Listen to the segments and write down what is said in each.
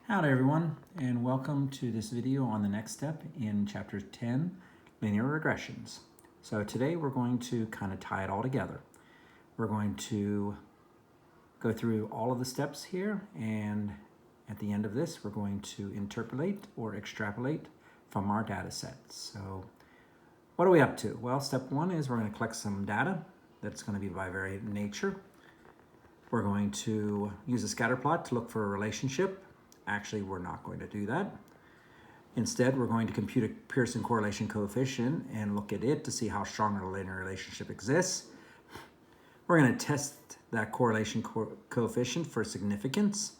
Howdy everyone, and welcome to this video on the next step in chapter 10, linear regressions. So today we're going to kind of tie it all together. We're going to go through all of the steps here, and at the end of this we're going to interpolate or extrapolate from our data sets. So what are we up to? Well, step one is we're going to collect some data that's going to be by very nature. We're going to use a scatter plot to look for a relationship. Actually, we're not going to do that. Instead, we're going to compute a Pearson correlation coefficient and look at it to see how strong a linear relationship exists. We're going to test that correlation coefficient for significance.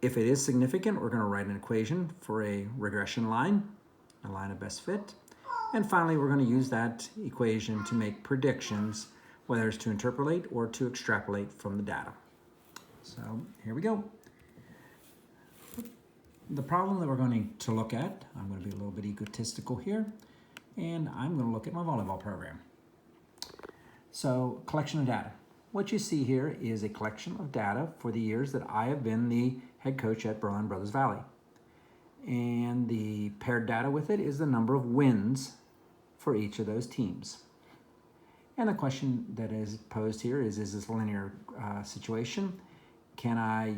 If it is significant, we're going to write an equation for a regression line, a line of best fit. And finally, we're going to use that equation to make predictions, whether it's to interpolate or to extrapolate from the data. So here we go. The problem that we're going to look at, I'm going to be a little bit egotistical here, and I'm going to look at my volleyball program. So, collection of data. What you see here is a collection of data for the years that I have been the head coach at Berlin Brothers Valley. And the paired data with it is the number of wins for each of those teams. And the question that is posed here is this a linear situation? Can I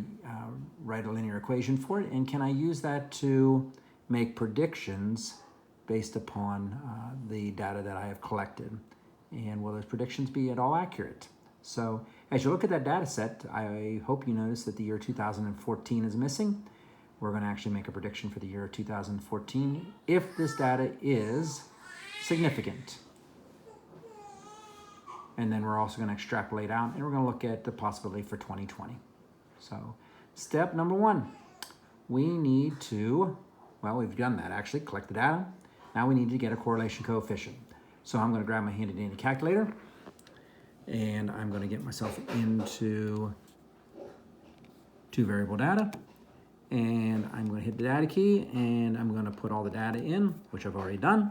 write a linear equation for it? And can I use that to make predictions based upon the data that I have collected? And will those predictions be at all accurate? So as you look at that data set, I hope you notice that the year 2014 is missing. We're going to actually make a prediction for the year 2014 if this data is significant. And then we're also going to extrapolate out, and we're going to look at the possibility for 2020. So step number one, we need to, well, we've done that actually, collect the data. Now we need to get a correlation coefficient. So I'm going to grab my handy dandy calculator, and I'm going to get myself into two variable data, and I'm going to hit the data key, and I'm going to put all the data in, which I've already done,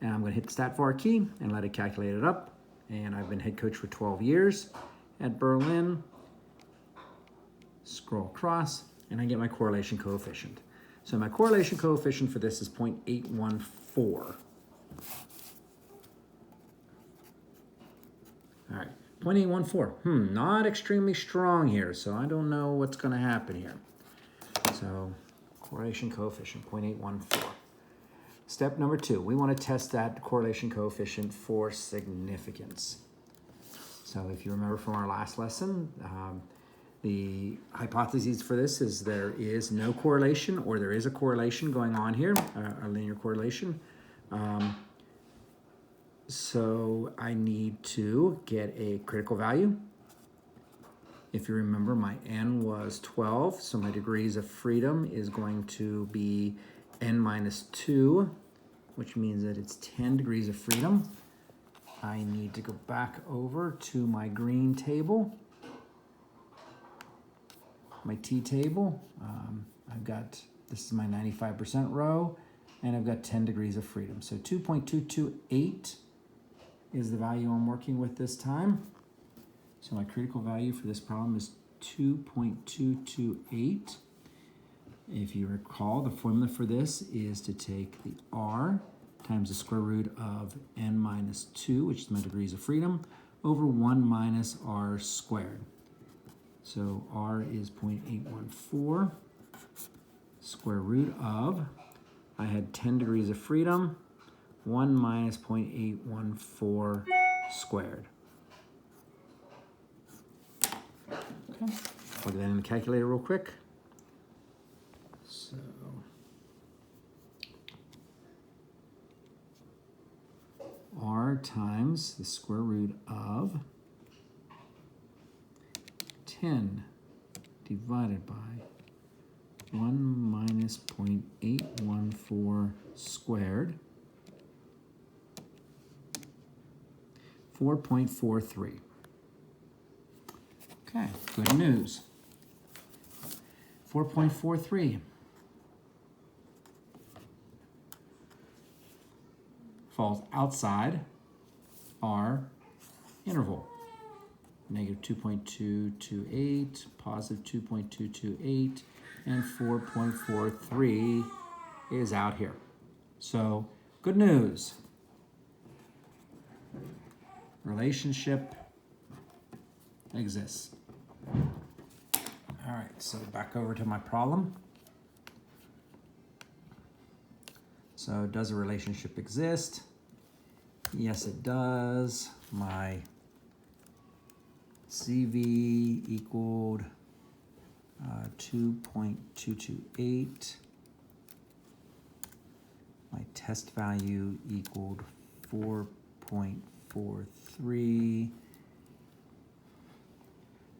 and I'm going to hit the stat var key and let it calculate it up. And I've been head coach for 12 years at Berlin. Scroll across, and I get my correlation coefficient. So my correlation coefficient for this is 0.814. All right, 0.814. Not extremely strong here, so I don't know what's going to happen here. So correlation coefficient, 0.814. Step number two, we want to test that correlation coefficient for significance. So if you remember from our last lesson, the hypothesis for this is there is no correlation, or there is a correlation going on here, a linear correlation. So I need to get a critical value. If you remember, my n was 12, so my degrees of freedom is going to be n minus 2, which means that it's 10 degrees of freedom. I need to go back over to my green table. My T table, I've got, this is my 95% row, and I've got 10 degrees of freedom. So 2.228 is the value I'm working with this time. So my critical value for this problem is 2.228. If you recall, the formula for this is to take the R times the square root of n minus 2, which is my degrees of freedom, over 1 minus r squared. So R is 0.814, square root of, I had 10 degrees of freedom, 1 minus 0.814 squared. Okay, plug that in the calculator real quick. So, R times the square root of 10 divided by 1 minus 0.814 squared, 4.43. Okay, good news. 4.43 falls outside our interval. negative 2.228, positive 2.228, and 4.43 is out here. So good news. Relationship exists. All right, so back over to my problem. So does a relationship exist? Yes, it does. My CV equaled 2.228. My test value equaled 4.43.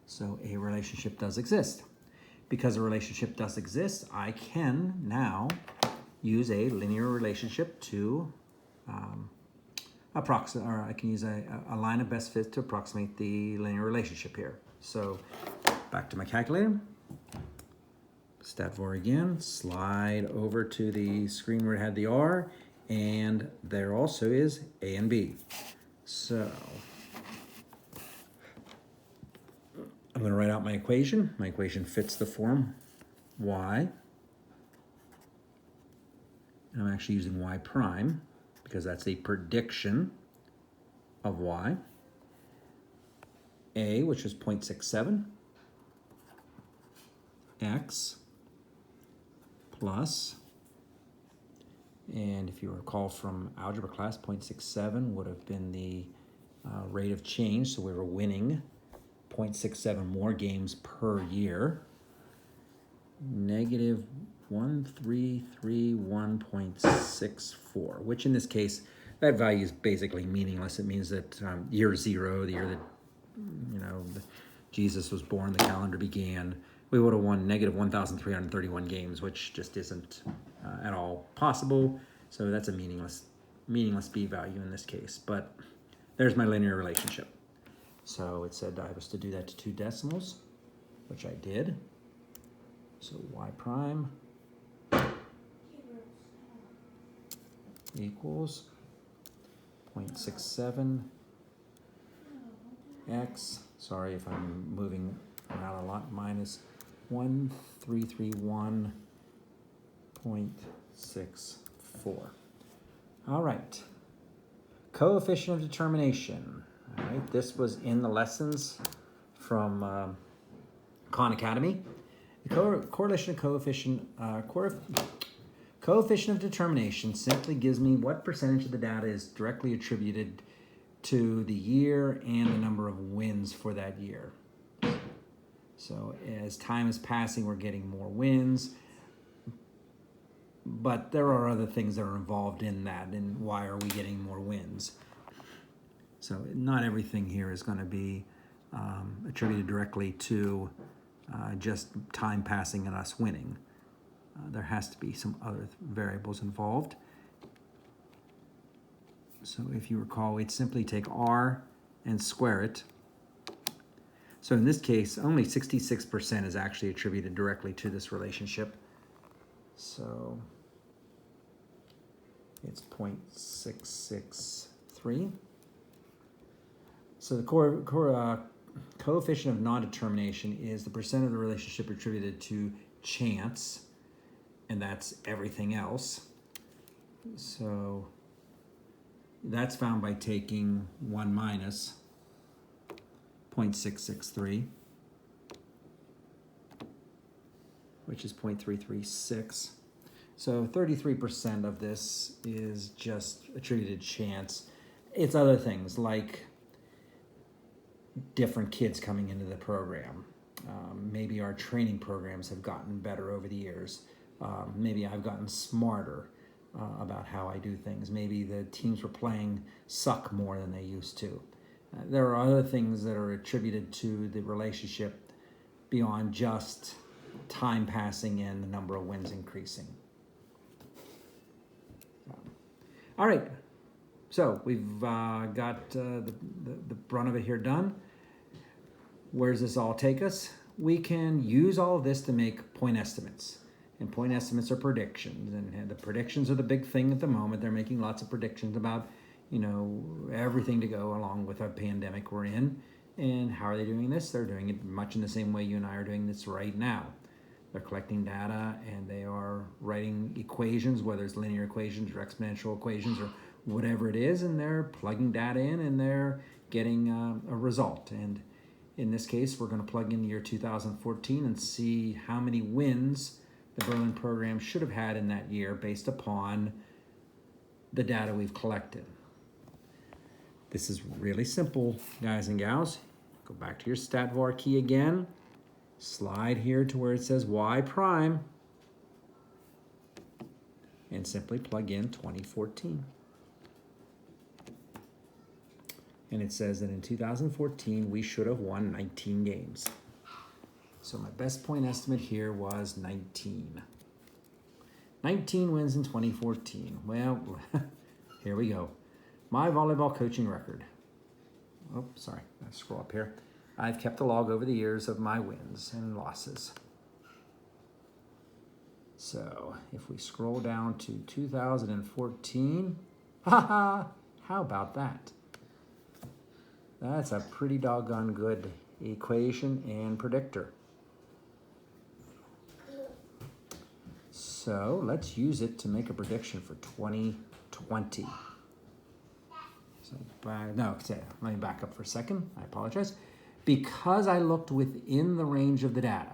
So a relationship does exist. Because a relationship does exist, I can now use a linear relationship to approximate, or I can use a line of best fit to approximate the linear relationship here. So back to my calculator. Stat4 again, slide over to the screen where it had the R, and there also is A and B. So I'm going to write out my equation. My equation fits the form y. And I'm actually using y prime because that's a prediction of y. A, which is 0.67, x plus, and if you recall from algebra class, 0.67 would have been the rate of change, so we were winning 0.67 more games per year, negative 1331.64, which in this case, that value is basically meaningless. It means that year zero, the year that Jesus was born, the calendar began, we would have won negative 1,331 games, which just isn't at all possible. So that's a meaningless B value in this case. But there's my linear relationship. So it said I was to do that to 2 decimals, which I did. So y prime equals 0.67 x, sorry if I'm moving around a lot, minus 1331.64. All right, coefficient of determination. All right, this was in the lessons from Khan Academy. The correlation of coefficient of determination simply gives me what percentage of the data is directly attributed to the year and the number of wins for that year. So as time is passing, we're getting more wins, but there are other things that are involved in that, and why are we getting more wins? So not everything here is going to be attributed directly to just time passing and us winning. There has to be some other variables involved. So if you recall, we'd simply take R and square it. So in this case, only 66% is actually attributed directly to this relationship. So it's 0.663. So the coefficient of non-determination is the percent of the relationship attributed to chance, and that's everything else. So that's found by taking 1 minus 0.663, which is 0.336. So 33% of this is just attributed chance. It's other things like different kids coming into the program. Maybe our training programs have gotten better over the years. Maybe I've gotten smarter about how I do things. Maybe the teams we're playing suck more than they used to. There are other things that are attributed to the relationship beyond just time passing and the number of wins increasing. All right, so we've got the brunt of it here done. Where does this all take us? We can use all of this to make point estimates. And point estimates are predictions, and the predictions are the big thing at the moment. They're making lots of predictions about, everything to go along with a pandemic we're in. And how are they doing this? They're doing it much in the same way you and I are doing this right now. They're collecting data and they are writing equations, whether it's linear equations or exponential equations or whatever it is, and they're plugging data in and they're getting a result. And in this case, we're going to plug in the year 2014 and see how many wins the Berlin program should have had in that year based upon the data we've collected. This is really simple, guys and gals. Go back to your stat var key again. Slide here to where it says y prime and simply plug in 2014. And it says that in 2014, we should have won 19 games. So my best point estimate here was 19. 19 wins in 2014. Well, here we go. My volleyball coaching record. Oh, sorry, I scroll up here. I've kept a log over the years of my wins and losses. So if we scroll down to 2014, haha, how about that? That's a pretty doggone good equation and predictor. So let's use it to make a prediction for 2020. So, let me back up for a second. I apologize. Because I looked within the range of the data.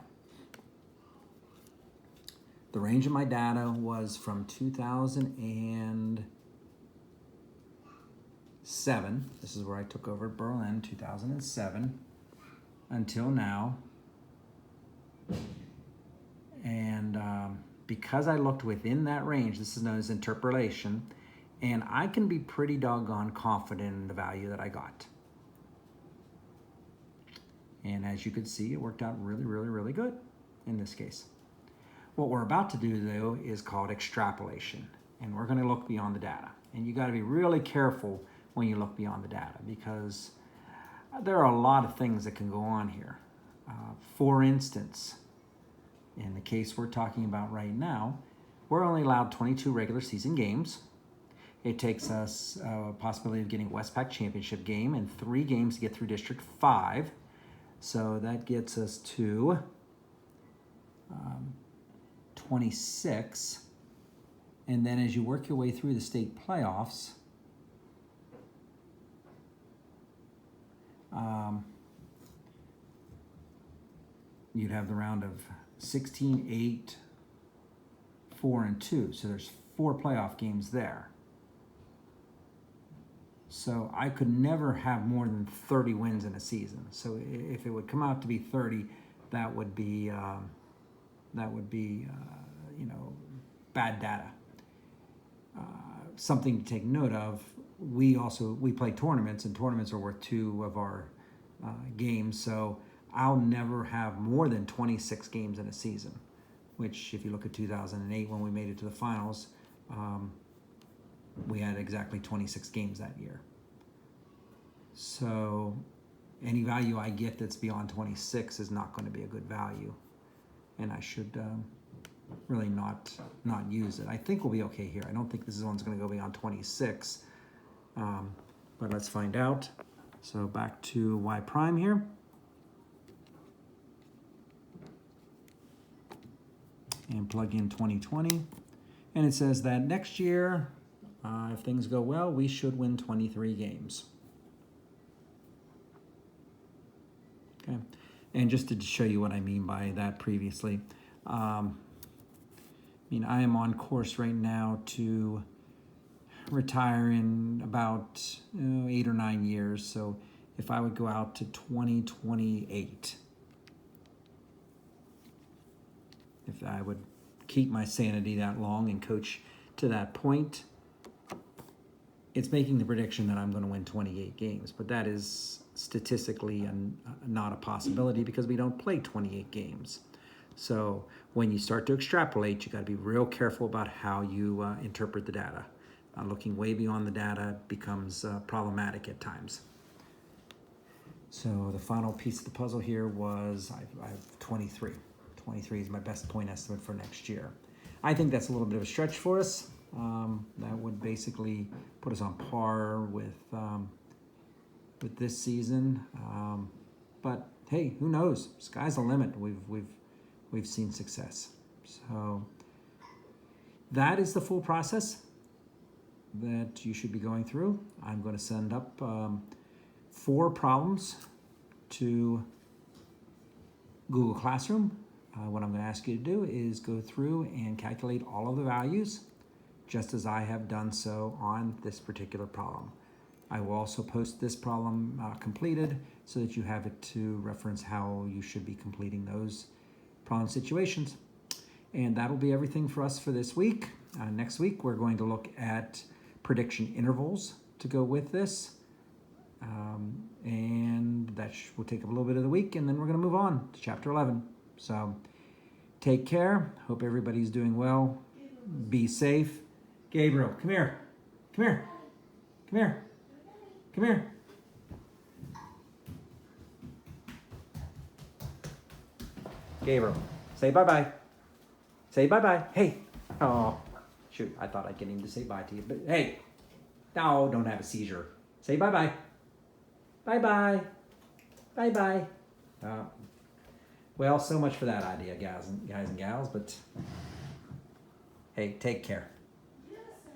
The range of my data was from 2007. This is where I took over Berlin, 2007, until now. And because I looked within that range, this is known as interpolation, and I can be pretty doggone confident in the value that I got. And as you can see, it worked out really, really, really good in this case. What we're about to do, though, is called extrapolation. And we're going to look beyond the data. And you got to be really careful when you look beyond the data because there are a lot of things that can go on here. For instance, in the case we're talking about right now, we're only allowed 22 regular season games. It takes us a possibility of getting a Westpac championship game and 3 games to get through District 5. So that gets us to 26. And then as you work your way through the state playoffs, you'd have the round of 16, 8, 4, and 2. So there's 4 playoff games there. So I could never have more than 30 wins in a season. So if it would come out to be 30, that would be bad data. Something to take note of. We play tournaments, and tournaments are worth 2 of our games. So I'll never have more than 26 games in a season. Which, if you look at 2008 when we made it to the finals. We had exactly 26 games that year. So any value I get that's beyond 26 is not going to be a good value. And I should really not use it. I think we'll be okay here. I don't think this one's going to go beyond 26. But let's find out. So back to y prime here. And plug in 2020. And it says that next year, if things go well, we should win 23 games. Okay, and just to show you what I mean by that previously, I am on course right now to retire in about 8 or 9 years. So if I would go out to 2028, if I would keep my sanity that long and coach to that point, it's making the prediction that I'm going to win 28 games, but that is statistically not a possibility because we don't play 28 games. So when you start to extrapolate, you got to be real careful about how you interpret the data. Looking way beyond the data becomes problematic at times. So the final piece of the puzzle here was I have 23. 23 is my best point estimate for next year. I think that's a little bit of a stretch for us. That would basically put us on par with this season. But hey, who knows? Sky's the limit. We've we've seen success. So that is the full process that you should be going through. I'm going to send up 4 problems to Google Classroom. What I'm going to ask you to do is go through and calculate all of the values, just as I have done so on this particular problem. I will also post this problem completed so that you have it to reference how you should be completing those problem situations. And that'll be everything for us for this week. Next week, we're going to look at prediction intervals to go with this. And that will take up a little bit of the week, and then we're going to move on to chapter 11. So take care. Hope everybody's doing well. Be safe. Gabriel, come here. Come here. Come here. Come here. Gabriel, say bye-bye. Say bye-bye. Hey. Oh, shoot. I thought I'd get him to say bye to you. But hey, no, don't have a seizure. Say bye-bye. Bye-bye. Bye-bye. Well, so much for that idea, guys and gals. But hey, take care.